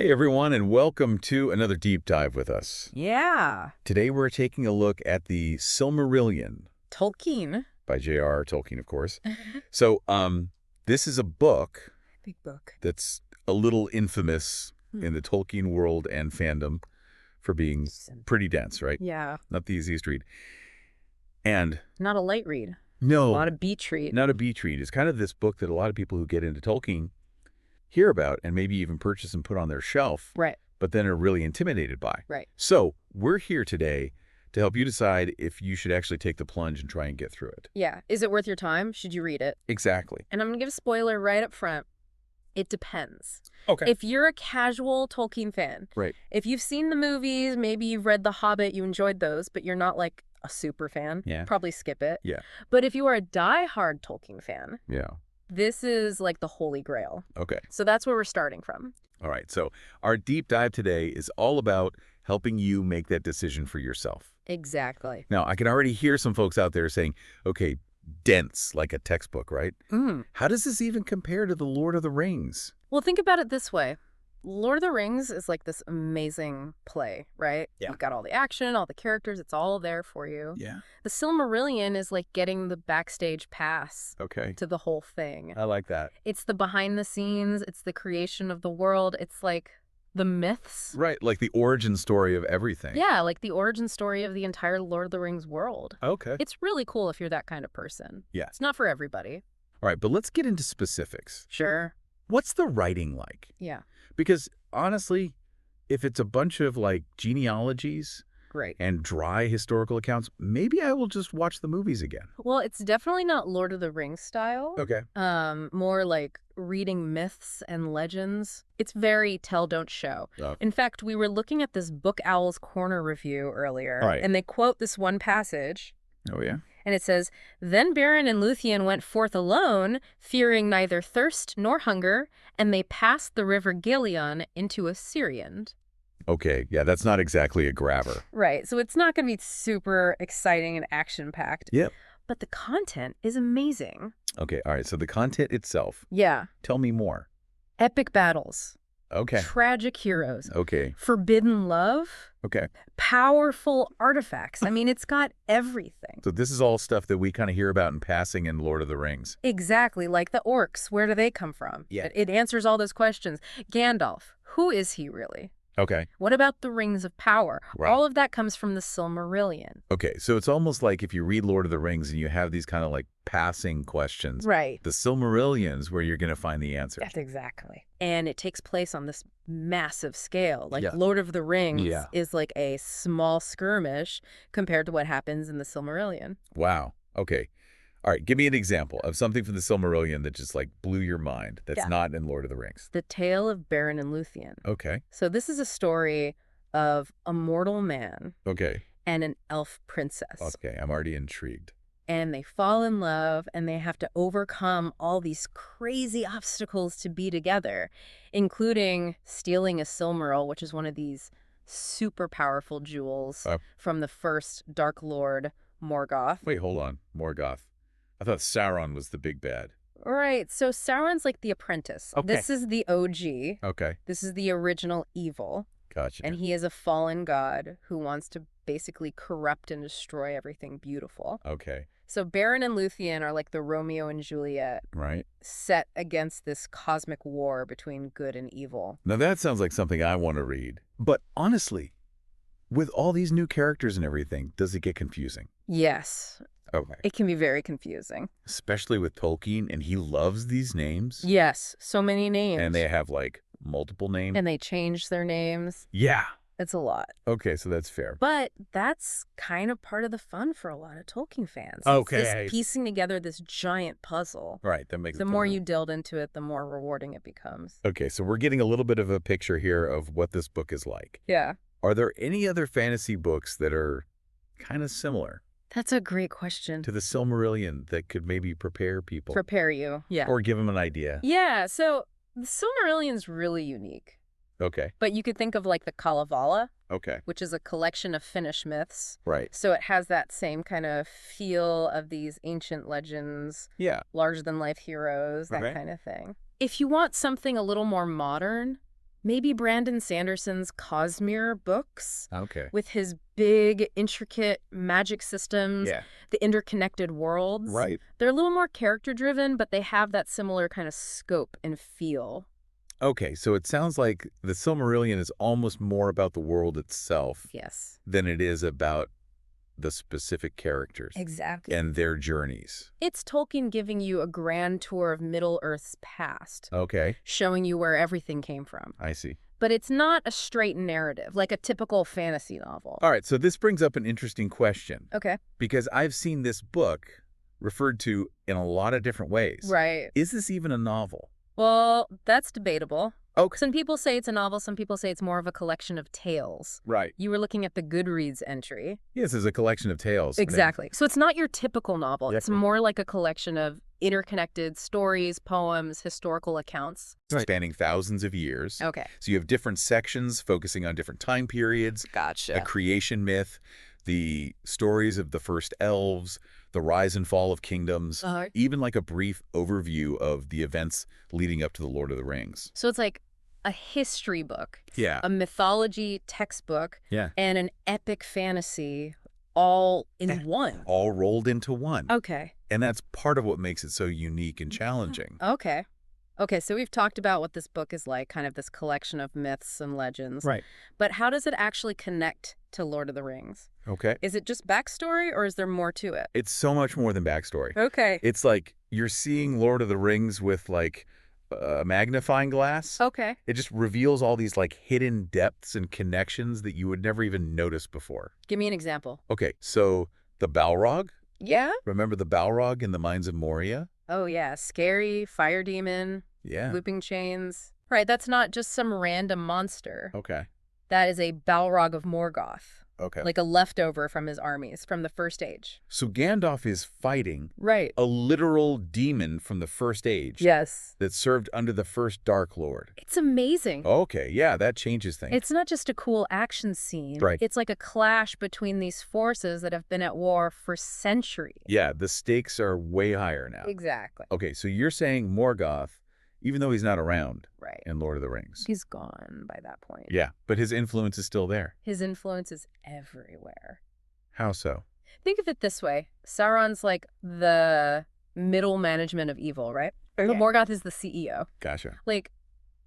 Hey everyone, and welcome to another deep dive with us. Yeah. Today we're taking a look at the Silmarillion Tolkien. by J.R.R. Tolkien, of course. So, this is a book Big book. that's a little infamous in the Tolkien world and fandom for being pretty dense, right? Yeah. Not the easiest read. And Not a light read. no, Not a beach read. not a beach read. It's kind of this book that a lot of people who get into Tolkien hear about and maybe even purchase and put on their shelf. Right. But then are really intimidated by. Right. So we're here today to help you decide if you should actually take the plunge and try and get through it. Yeah. Is it worth your time? Should you read it? Exactly. And I'm going to give a spoiler right up front. It depends. Okay. If you're a casual Tolkien fan, Right. if you've seen the movies, maybe you've read The Hobbit, you enjoyed those, but you're not like a super fan, probably skip it. Yeah. But if you are a diehard Tolkien fan, Yeah. this is like the holy grail. Okay. So that's where we're starting from. All right. So our deep dive today is all about helping you make that decision for yourself. Exactly. Now, I can already hear some folks out there saying, okay, dense, like a textbook, right? How does this even compare to The Lord of the Rings? Well, think about it this way. Lord of the Rings is like this amazing play, right? Yeah. You've got all the action, all the characters, it's all there for you. Yeah. The Silmarillion is like getting the backstage pass Okay. to the whole thing. I like that. It's the behind the scenes, it's the creation of the world, it's like the myths. Right. Like the origin story of everything. Yeah, like the origin story of the entire Lord of the Rings world. Okay. It's really cool if you're that kind of person. Yeah. It's not for everybody. All right. But let's get into specifics. Sure. What's the writing like? Yeah. Because honestly, if it's a bunch of like genealogies Great. and dry historical accounts, maybe I will just watch the movies again. Well, it's definitely not Lord of the Rings style. Okay. More like reading myths and legends. It's very tell, don't show. Oh. In fact, we were looking at this Book Owl's Corner review earlier, Right. and they quote this one passage, Oh, yeah? and it says, "Then Beren and Luthien went forth alone, fearing neither thirst nor hunger, and they passed the river Gilion into Assyrian." Okay. Yeah, that's not exactly a grabber. Right, so it's not going to be super exciting and action-packed. Yep. But the content is amazing. Okay. All right. So the content itself, Yeah. tell me more. Epic battles. Okay. Tragic heroes. Okay. Forbidden love. Okay. Powerful artifacts. I mean, it's got everything. So this is all stuff that we kind of hear about in passing in Lord of the Rings. Exactly, like the orcs. Where do they come from? Yeah. It answers all those questions. Gandalf. Who is he really? Okay. What about the Rings of Power? Right. All of that comes from the Silmarillion. Okay. So it's almost like if you read Lord of the Rings and you have these kind of like passing questions, Right. the Silmarillion's where you're going to find the answers. That's exactly. And it takes place on this massive scale. Like Yeah. Lord of the Rings Yeah. is like a small skirmish compared to what happens in the Silmarillion. Wow. Okay. All right. Give me an example of something from the Silmarillion that just like blew your mind that's Yeah. not in Lord of the Rings. The Tale of Beren and Luthien. Okay. So this is a story of a mortal man Okay. and an elf princess. Okay. I'm already intrigued. And they fall in love and they have to overcome all these crazy obstacles to be together, including stealing a Silmaril, which is one of these super powerful jewels from the first Dark Lord, Morgoth. Wait, hold on. Morgoth. I thought Sauron was the big bad. Right, so Sauron's like the apprentice. Okay. This is the OG. Okay. This is the original evil. Gotcha. And he is a fallen god who wants to basically corrupt and destroy everything beautiful. Okay. So Beren and Luthien are like the Romeo and Juliet Right. set against this cosmic war between good and evil. Now that sounds like something I want to read. But honestly, with all these new characters and everything, does it get confusing? Yes, Okay. it can be very confusing. Especially with Tolkien, and he loves these names. Yes, so many names. And they have like multiple names. And they change their names. Yeah. It's a lot. Okay, so that's fair. But that's kind of part of the fun for a lot of Tolkien fans. Okay. It's this piecing together this giant puzzle. Right, that makes The it more fun. you delve into it, the more rewarding it becomes. Okay, so we're getting a little bit of a picture here of what this book is like. Yeah. Are there any other fantasy books that are kind of similar That's a great question. to the Silmarillion that could maybe prepare people Prepare you. Yeah. or give them an idea? Yeah, so the Silmarillion's really unique. Okay, But you could think of like the Kalevala, okay, which is a collection of Finnish myths. right. So it has that same kind of feel of these ancient legends, Yeah, larger-than-life heroes, that Okay. kind of thing. If you want something a little more modern, Maybe Brandon Sanderson's Cosmere books Okay. with his big, intricate magic systems, Yeah. the interconnected worlds. Right. They're a little more character-driven, but they have that similar kind of scope and feel. Okay, so it sounds like the Silmarillion is almost more about the world itself Yes. than it is about the specific characters Exactly. and their journeys. It's Tolkien giving you a grand tour of Middle-earth's past, Okay, showing you where everything came from. I see. But it's not a straight narrative, like a typical fantasy novel. All right, so this brings up an interesting question. Okay. Because I've seen this book referred to in a lot of different ways. Right. Is this even a novel? Well, that's debatable. Okay. Some people say it's a novel, some people say it's more of a collection of tales. Right. You were looking at the Goodreads entry. Yes, it's a collection of tales. Exactly. So it's not your typical novel. Yeah. It's more like a collection of interconnected stories, poems, historical accounts. Right. Spanning thousands of years. Okay. So you have different sections focusing on different time periods. Gotcha. A creation myth, the stories of the first elves, the rise and fall of kingdoms, even like a brief overview of the events leading up to the Lord of the Rings. So it's like a history book, Yeah. a mythology textbook, Yeah. and an epic fantasy all in one. All rolled into one. Okay. And that's part of what makes it so unique and challenging. Okay. Okay, so we've talked about what this book is like, kind of this collection of myths and legends. Right. But how does it actually connect to Lord of the Rings? Okay. Is it just backstory, or is there more to it? It's so much more than backstory. Okay. It's like you're seeing Lord of the Rings with like a magnifying glass. Okay. It just reveals all these like hidden depths and connections that you would never even notice before. Give me an example. Okay, so the Balrog. Yeah? Remember the Balrog in the Mines of Moria? Oh, yeah. Scary, fire demon, Yeah. looping chains. Right, that's not just some random monster. Okay. That is a Balrog of Morgoth. Okay. Like a leftover from his armies from the First Age. So Gandalf is fighting Right. a literal demon from the First Age. Yes. That served under the first Dark Lord. It's amazing. Okay, yeah, that changes things. It's not just a cool action scene. Right. It's like a clash between these forces that have been at war for centuries. Yeah, the stakes are way higher now. Exactly. Okay, so you're saying Morgoth, even though he's not around Right. in Lord of the Rings. He's gone by that point. Yeah, but his influence is still there. His influence is everywhere. How so? Think of it this way. Sauron's like the middle management of evil, right? But Morgoth is the CEO. Gotcha. Like,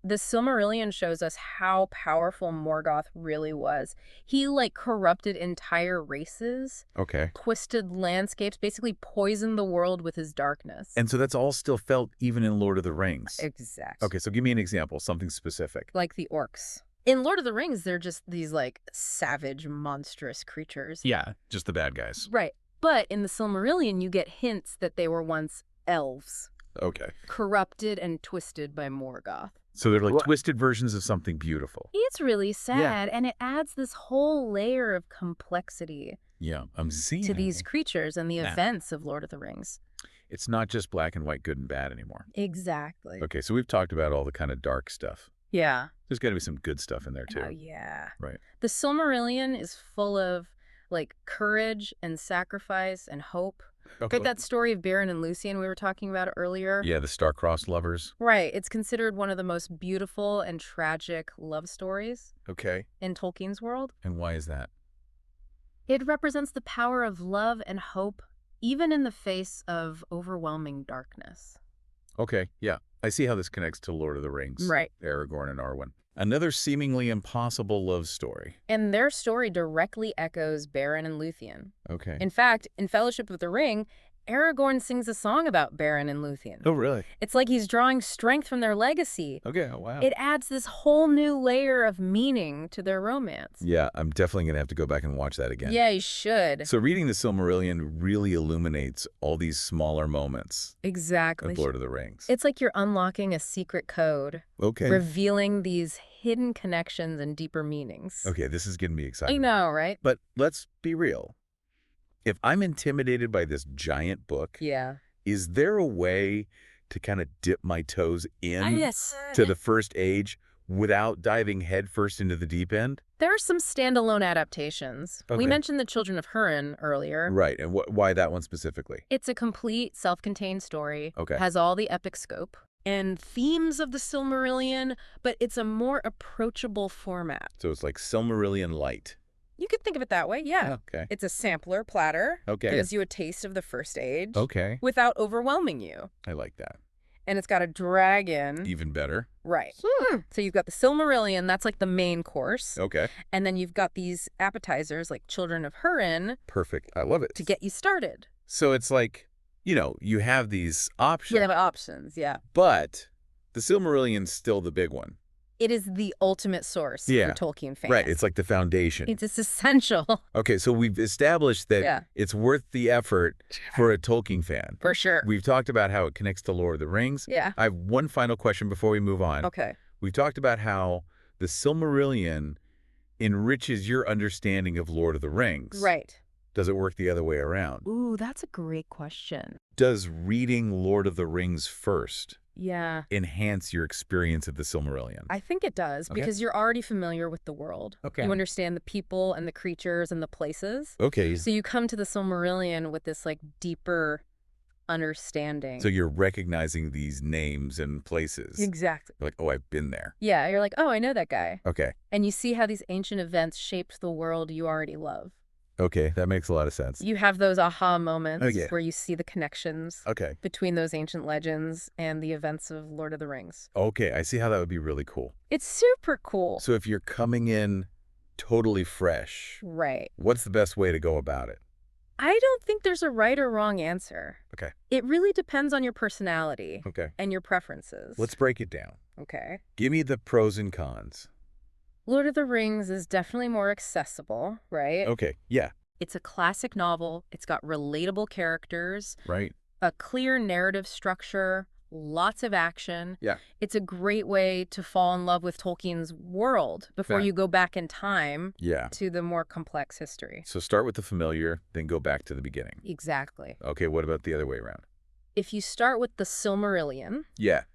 the Silmarillion shows us how powerful Morgoth really was. He, like, corrupted entire races, Okay. twisted landscapes, basically poisoned the world with his darkness. And so that's all still felt even in Lord of the Rings. Exactly. Okay, so give me an example, something specific. Like the orcs. In Lord of the Rings, they're just these, like, savage, monstrous creatures. Yeah, just the bad guys. Right. But in the Silmarillion, you get hints that they were once elves, Okay. corrupted and twisted by Morgoth. So they're like twisted versions of something beautiful. It's really sad, and it adds this whole layer of complexity Yeah, I'm seeing to these creatures and the events of Lord of the Rings. It's not just black and white, good and bad anymore. Exactly. Okay, so we've talked about all the kind of dark stuff. Yeah. There's got to be some good stuff in there too. Oh, yeah. Right. The Silmarillion is full of, like, courage and sacrifice and hope. Okay. Like that story of Beren and Luthien we were talking about earlier. Yeah, the star-crossed lovers. Right. It's considered one of the most beautiful and tragic love stories Okay. in Tolkien's world. And why is that? It represents the power of love and hope, even in the face of overwhelming darkness. Okay, yeah. I see how this connects to Lord of the Rings. Right. Aragorn and Arwen. Another seemingly impossible love story. And their story directly echoes Beren and Luthien. Okay. In fact, in Fellowship of the Ring, Aragorn sings a song about Beren and Luthien. Oh, really? It's like he's drawing strength from their legacy. Okay, oh, wow. It adds this whole new layer of meaning to their romance. Yeah, I'm definitely going to have to go back and watch that again. Yeah, you should. So reading the Silmarillion really illuminates all these smaller moments Exactly. of Lord of the Rings. It's like you're unlocking a secret code, Okay. revealing these hidden connections and deeper meanings. Okay, this is getting me excited. I know, right? But let's be real. If I'm intimidated by this giant book, Yeah. is there a way to kind of dip my toes in Yes. to the First Age without diving headfirst into the deep end? There are some standalone adaptations. Okay. We mentioned The Children of Húrin earlier. Right, and why that one specifically? It's a complete, self-contained story. Okay. Has all the epic scope. and themes of the Silmarillion, but it's a more approachable format. So it's like Silmarillion Light. You could think of it that way, yeah. Okay. It's a sampler platter. Okay. Gives you a taste of the First Age. Okay. Without overwhelming you. I like that. And it's got a dragon. Even better. Right. So you've got the Silmarillion, that's like the main course. Okay. And then you've got these appetizers like Children of Húrin. Perfect. I love it. To get you started. So it's like, you have these options. You have options, yeah. But the Silmarillion's still the big one. It is the ultimate source for Tolkien fans. Right. It's like the foundation. It's essential. Okay, so we've established that it's worth the effort for a Tolkien fan. For sure. We've talked about how it connects to Lord of the Rings. Yeah. I have one final question before we move on. Okay. We've talked about how the Silmarillion enriches your understanding of Lord of the Rings. Right. Does it work the other way around? Ooh, that's a great question. Does reading Lord of the Rings first enhance your experience of the Silmarillion? I think it does, because you're already familiar with the world. Okay. You understand the people and the creatures and the places. Okay. So you come to the Silmarillion with this like deeper understanding. So you're recognizing these names and places. Exactly. You're like, oh, I've been there. Yeah, you're like, oh, I know that guy. Okay. And you see how these ancient events shaped the world you already love. Okay, that makes a lot of sense. You have those aha moments Okay. where you see the connections between those ancient legends and the events of Lord of the Rings. Okay, I see how that would be really cool. It's super cool. So if you're coming in totally fresh, right, what's the best way to go about it? I don't think there's a right or wrong answer. Okay. It really depends on your personality and your preferences. Let's break it down. Okay. Give me the pros and cons. Lord of the Rings is definitely more accessible, right? Okay, yeah. It's a classic novel. It's got relatable characters. Right. A clear narrative structure, lots of action. Yeah. It's a great way to fall in love with Tolkien's world before you go back in time to the more complex history. So start with the familiar, then go back to the beginning. Exactly. Okay, what about the other way around? If you start with the Silmarillion,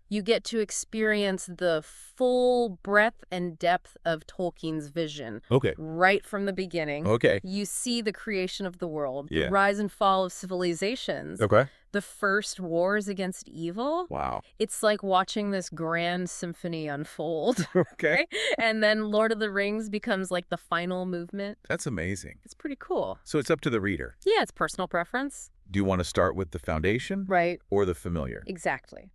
you get to experience the full breadth and depth of Tolkien's vision. Okay. Right from the beginning. Okay. You see the creation of the world, the rise and fall of civilizations. Okay. The first wars against evil. Wow. It's like watching this grand symphony unfold. Okay. And then Lord of the Rings becomes like the final movement. That's amazing. It's pretty cool. So it's up to the reader. Yeah, it's personal preference. Do you want to start with the foundation? Right. Or the familiar? Exactly.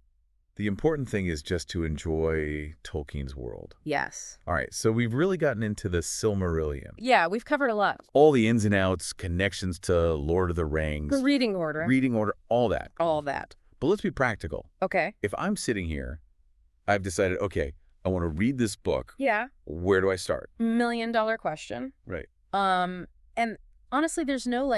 The important thing is just to enjoy Tolkien's world. Yes. All right, so we've really gotten into the Silmarillion. Yeah, we've covered a lot. All the ins and outs, connections to Lord of the Rings. The reading order. Reading order, all that. All that. But let's be practical. Okay. If I'm sitting here, I've decided, okay, I want to read this book. Yeah. Where do I start? $1 million question. Right. And honestly, there's no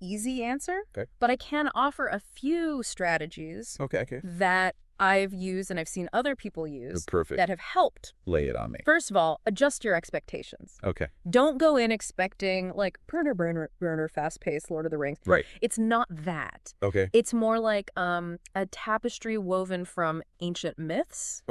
easy answer. Okay. But I can offer a few strategies. Okay. That I've used and I've seen other people use that have helped. Lay it on me. First of all, adjust your expectations. Okay. Don't go in expecting burner, fast-paced Lord of the Rings. Right. It's not that. Okay. It's more like a tapestry woven from ancient myths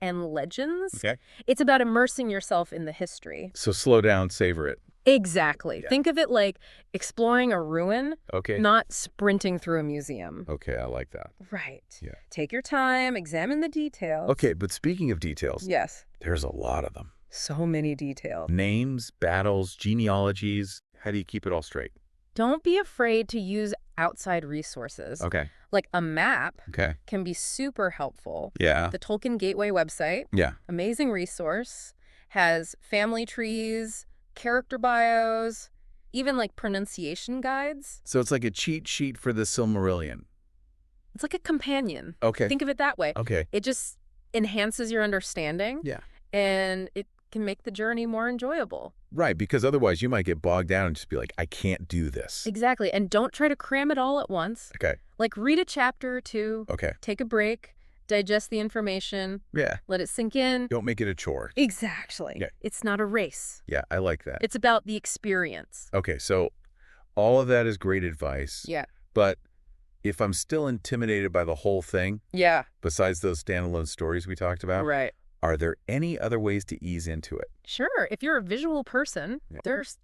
and legends. Okay. It's about immersing yourself in the history. So slow down, savor it. Exactly. Yeah. Think of it like exploring a ruin, Okay. not sprinting through a museum. Okay, I like that. Right. Yeah. Take your time, examine the details. Okay, but speaking of details, Yes. there's a lot of them. So many details. Names, battles, genealogies. How do you keep it all straight? Don't be afraid to use outside resources. Okay. Like a map Okay. can be super helpful. Yeah. The Tolkien Gateway website, Yeah. amazing resource, has family trees, character bios, even pronunciation guides. So it's like a cheat sheet for the Silmarillion. It's like a companion. Okay. Think of it that way. Okay. It just enhances your understanding. Yeah. And it can make the journey more enjoyable. Right, because otherwise you might get bogged down and just be like, I can't do this. Exactly. And don't try to cram it all at once. Okay. Read a chapter or two. Okay. Take a break. Digest the information. Yeah. Let it sink in. Don't make it a chore. Exactly. Yeah. It's not a race. Yeah, I like that. It's about the experience. Okay, so all of that is great advice. Yeah. But if I'm still intimidated by the whole thing, Yeah. besides those standalone stories we talked about, Right. are there any other ways to ease into it? Sure. If you're a visual person, there's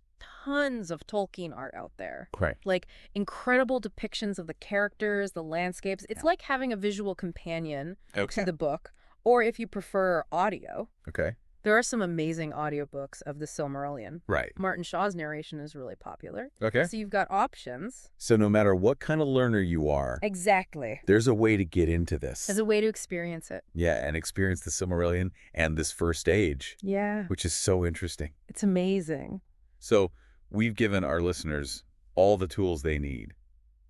tons of Tolkien art out there. Right. Like incredible depictions of the characters, the landscapes. It's like having a visual companion to the book, or if you prefer audio. Okay. There are some amazing audiobooks of the Silmarillion. Right. Martin Shaw's narration is really popular. Okay. So you've got options. So no matter what kind of learner you are, Exactly. there's a way to get into this. There's a way to experience it. Yeah, and experience the Silmarillion and this first age. Yeah. Which is so interesting. It's amazing. So we've given our listeners all the tools they need.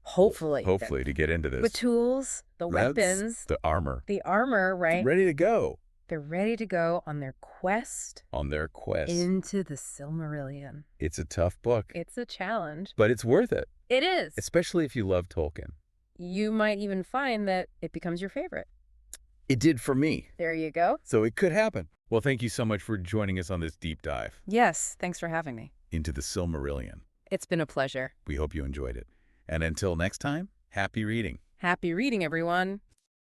Hopefully. Hopefully to get into this. The tools, the weapons. The armor. The armor, right? Ready to go. They're ready to go on their quest. Into the Silmarillion. It's a tough book. It's a challenge. But it's worth it. It is. Especially if you love Tolkien. You might even find that it becomes your favorite. It did for me. There you go. So it could happen. Well, thank you so much for joining us on this deep dive. Yes, thanks for having me. Into the Silmarillion. It's been a pleasure. We hope you enjoyed it. And until next time, happy reading. Happy reading, everyone.